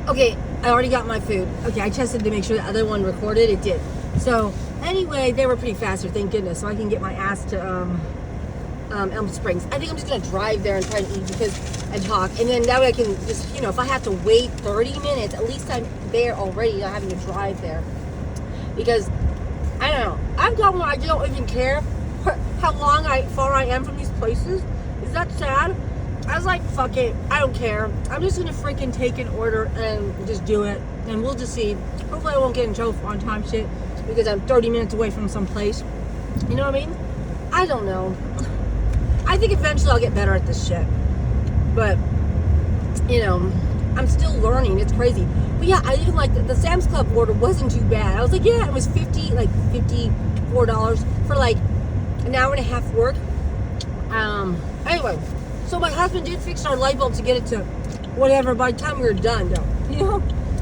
Okay, I already got my food. Okay, I tested to make sure the other one recorded. It did. So anyway, they were pretty faster, thank goodness. So I can get my ass to Elm Springs. I think I'm just gonna drive there and try to eat and talk, and then that way I can just, if I have to wait 30 minutes, at least I'm there already, not having to drive there. Because I don't know, I've got one. I don't even care how far I am from these places. Is that sad? I was like, fuck it, I don't care. I'm just gonna freaking take an order and just do it, and we'll just see. Hopefully I won't get in trouble for on time shit because I'm 30 minutes away from some place. You know what I mean? I don't know. I think eventually I'll get better at this shit. But, I'm still learning. It's crazy. But yeah, I even like the Sam's Club order wasn't too bad. I was like, yeah, it was $54 for like an hour and a half work. Anyway, so my husband did fix our light bulb to get it to whatever by the time we were done, though.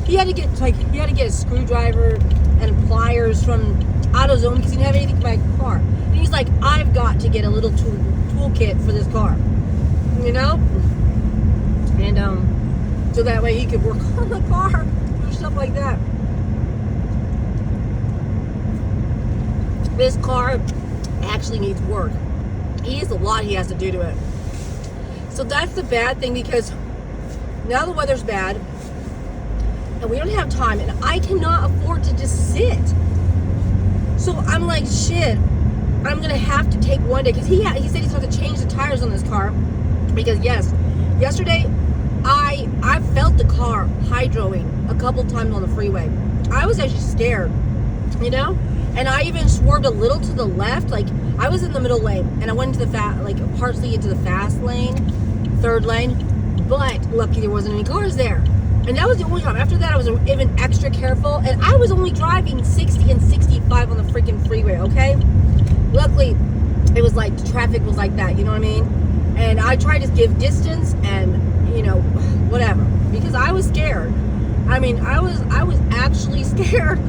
He had to get a screwdriver and pliers from AutoZone because he didn't have anything for my car. And he's like, I've got to get a little toolkit for this car, and so that way he could work on the car or stuff like that. This car actually needs work. He has a lot he has to do to it. So that's the bad thing, because now the weather's bad and we don't have time, and I cannot afford to just sit. So I'm like, shit, I'm gonna have to take one day, because he said he's going to change the tires on this car, because yesterday I felt the car hydroing a couple times on the freeway. I was actually scared, and I even swerved a little to the left. Like, I was in the middle lane and I went into the partially into the fast lane, third lane, but lucky there wasn't any cars there. And that was the only time. After that, I was even extra careful, and I was only driving 60 and 65 on the freaking freeway, okay? Luckily, it was like, the traffic was like that, you know what I mean? And I tried to give distance and, whatever, because I was scared. I mean, I was actually scared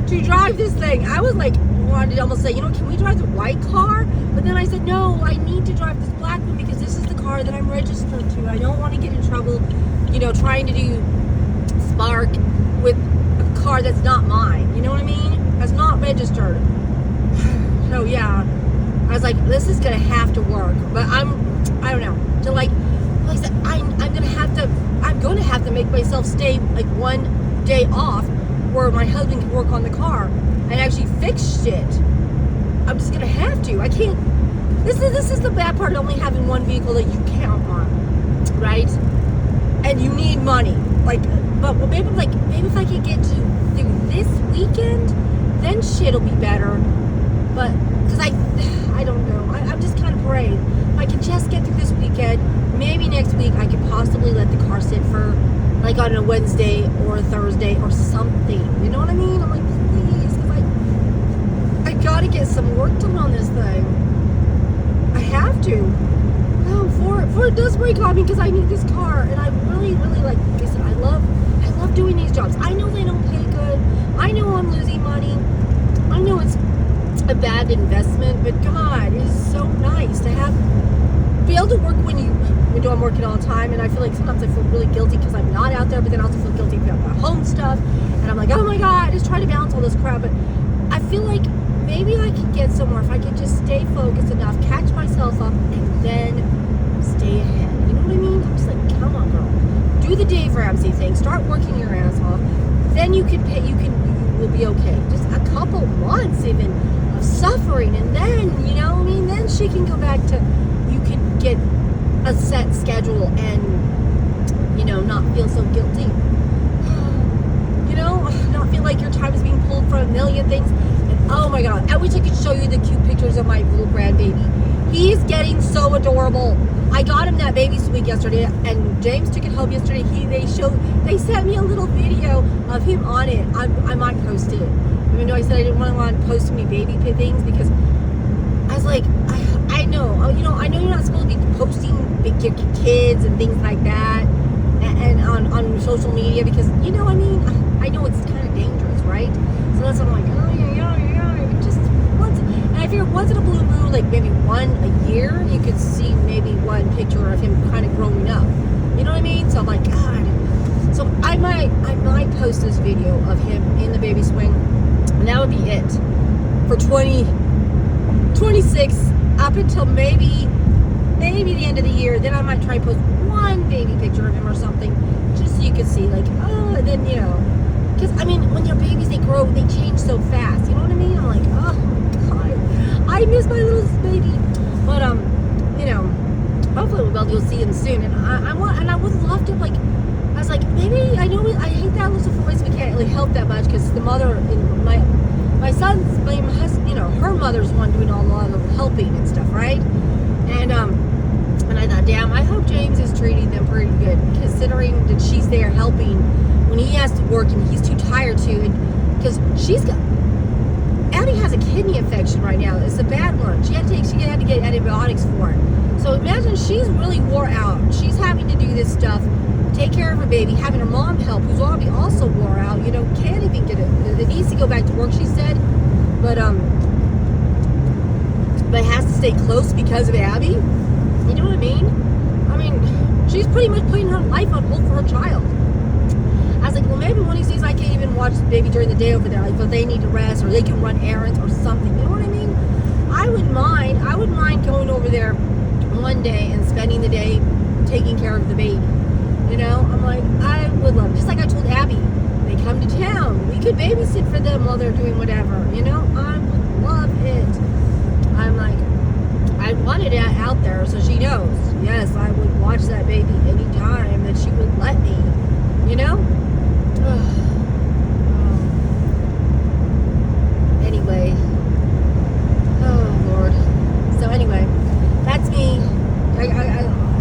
to drive this thing. I was like, wanted to almost say, can we drive the white car? But then I said, no, I need to drive this black one because this is the car that I'm registered to. I don't want to get in trouble, trying to do Spark with a car that's not mine. You know what I mean? That's not registered. So yeah, I was like, this is gonna have to work. But I don't know. So like I said, I'm gonna have to make myself stay like one day off where my husband can work on the car and actually fix shit. I'm just gonna have to. I can't. This is the bad part of only having one vehicle that you count on, right? And you need money. But maybe if I could get to this weekend, then shit'll be better. But because I don't know. I'm just kind of praying. If I can just get through this weekend, maybe next week I could possibly let the car sit for like on a Wednesday or a Thursday or something. You know what I mean? I'm like, please, because I gotta get some work done on this thing. I have to. Oh, Ford does break on me because I need this car, and I really, really like I said, I love doing these jobs. I know they don't pay good. I know I'm losing money. I know it's a bad investment, but God, it is so nice to be able to work when I'm working all the time. And I feel like sometimes I feel really guilty because I'm not out there, but then I also feel guilty about my home stuff, and I'm like, oh my God, I just try to balance all this crap. But I feel like maybe I could get somewhere if I could just stay focused enough, catch myself up, and then stay ahead. You know what I mean? I'm just like, come on, girl, do the Dave Ramsey thing, start working your ass off, then you will be okay. Just a couple months even of suffering, and then, then she can go back to, you can get a set schedule and, not feel so guilty. Not feel like your time is being pulled for a million things. And oh my God, I wish I could show you the cute pictures of my little grandbaby. He's getting so adorable. I got him that baby suite yesterday, and James took it home yesterday. They sent me a little video of him on it. I might post it, even though I said I didn't want to post me baby things, because I was like, I know, I know you're not supposed to be posting your kids and things like that, and on social media, because I know it's kind of dangerous, right? So that's what I'm like, just once. And I figure once in a blue moon, like maybe one a year, you could see maybe one picture of him kind of growing up. You know what I mean? So I'm like, God. So I might I might post this video of him in the baby swing, and that would be it for 2026 up until maybe the end of the year. Then I might try and post one baby picture of him or something, just so you can see, like, oh, and then, you know, because I mean, when your babies, they grow, they change so fast. You know what I mean? I'm like, oh God, I miss my little baby. But you know, hopefully you'll see him soon. And I would love to, like, I was like, maybe, I know I hate that little voice, we can't really help that much because the mother in my son's, my husband, you know, her mother's one doing a lot of helping and stuff, right? And I thought, damn, I hope James is treating them pretty good, considering that she's there helping when he has to work and he's too tired to, because Addie has a kidney infection right now. It's a bad one. She had to get antibiotics for it. So imagine she's really wore out. She's having to do this stuff, take care of her baby, having her mom help, who's also wore out. You know, can't even get it. It needs to go back to work, she said, but has to stay close because of Abby. You know what I mean? I mean, she's pretty much putting her life on hold for her child. I was like, well, maybe one of these days I can't even watch the baby during the day over there. Like, but they need to rest, or they can run errands or something. You know what I mean? I would mind going over there one day and spending the day taking care of the baby. You know, I'm like, I would love, just like I told Abby, they come to town, we could babysit for them while they're doing whatever. You know, I would love it. I'm like, I wanted it out there so she knows. Yes, I would watch that baby anytime that she would let me. You know? Anyway. Oh, Lord. So anyway, that's me. I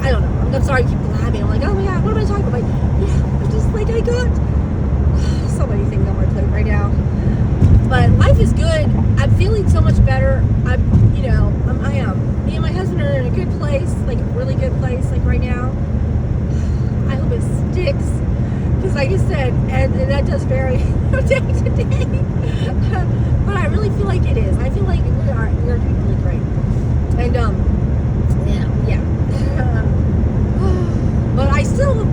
don't know. I'm sorry I keep blabbing. I'm like, oh my God, what am I talking about? Yeah, I'm just like, I got so many things on my plate right now. But life is good. I'm feeling so much better. I am. Me and my husband are in a good place, like a really good place, like right now. I hope it sticks. Because like I said, and that does vary from day to day. But I really feel like it is. I feel like we are doing really great. And yeah. But I'm still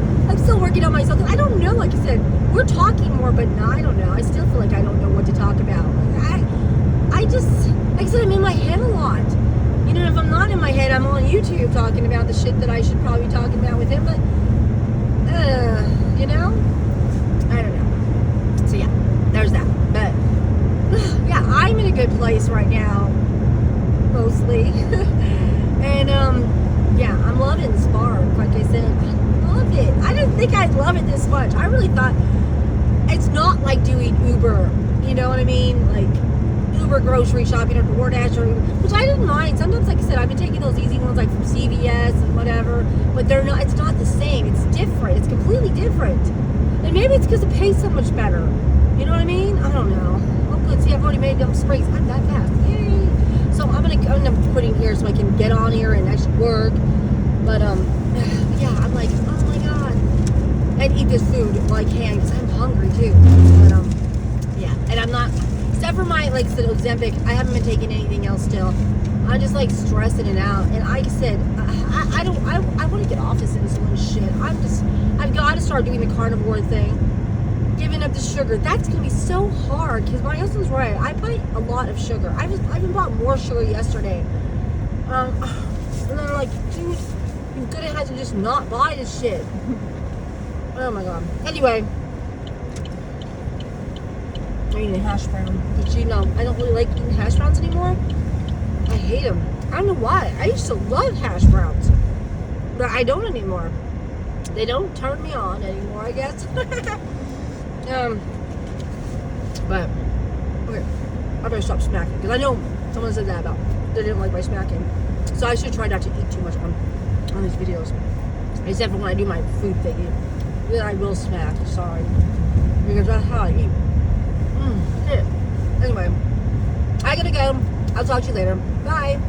working on myself. I don't know, like I said, we're talking more, but no, I don't know. I still feel like I don't know what to talk about. I just, like I said, I'm in my head a lot. You know, if I'm not in my head, I'm on YouTube talking about the shit that I should probably be talking about with him, but you know, I don't know. So yeah, there's that. But yeah, I'm in a good place right now, mostly. And yeah, I'm loving Spark. Like I said, I love it. I didn't think I'd love it this much. I really thought it's not like doing Uber. You know what I mean? Like Uber grocery shopping or DoorDash, or which I didn't mind. Sometimes, like I said, I've been taking those easy ones like from CVS and whatever, but they're not. It's not the same. It's different. It's completely different. And maybe it's because it pays so much better. You know what I mean? I don't know. Oh, good. See, I've already made them sprays. I'm that fast. Yay! So I'm gonna put in here so I can get on here and actually work. But yeah, I'm like, oh my God, and eat this food while I can because I'm hungry too. But yeah, and I'm not. Except for my, like, the Ozempic, I haven't been taking anything else still. I'm just like stressing it out. And like I said, I want to get off this insulin shit. I've got to start doing the carnivore thing. Giving up the sugar. That's going to be so hard because my husband's right. I buy a lot of sugar. I even bought more sugar yesterday. And they're like, dude, you're going to have to just not buy this shit. Oh my God. Anyway. I'm eating a hash brown. Did you know I don't really like eating hash browns anymore? I hate them. I don't know why. I used to love hash browns, but I don't anymore. They don't turn me on anymore, I guess. But okay, I better stop smacking because I know someone said that about they didn't like my smacking. So I should try not to eat too much on these videos, except for when I do my food thingy. Then I will smack. Sorry, because that's how I eat. Anyway, I gotta go. I'll talk to you later. Bye.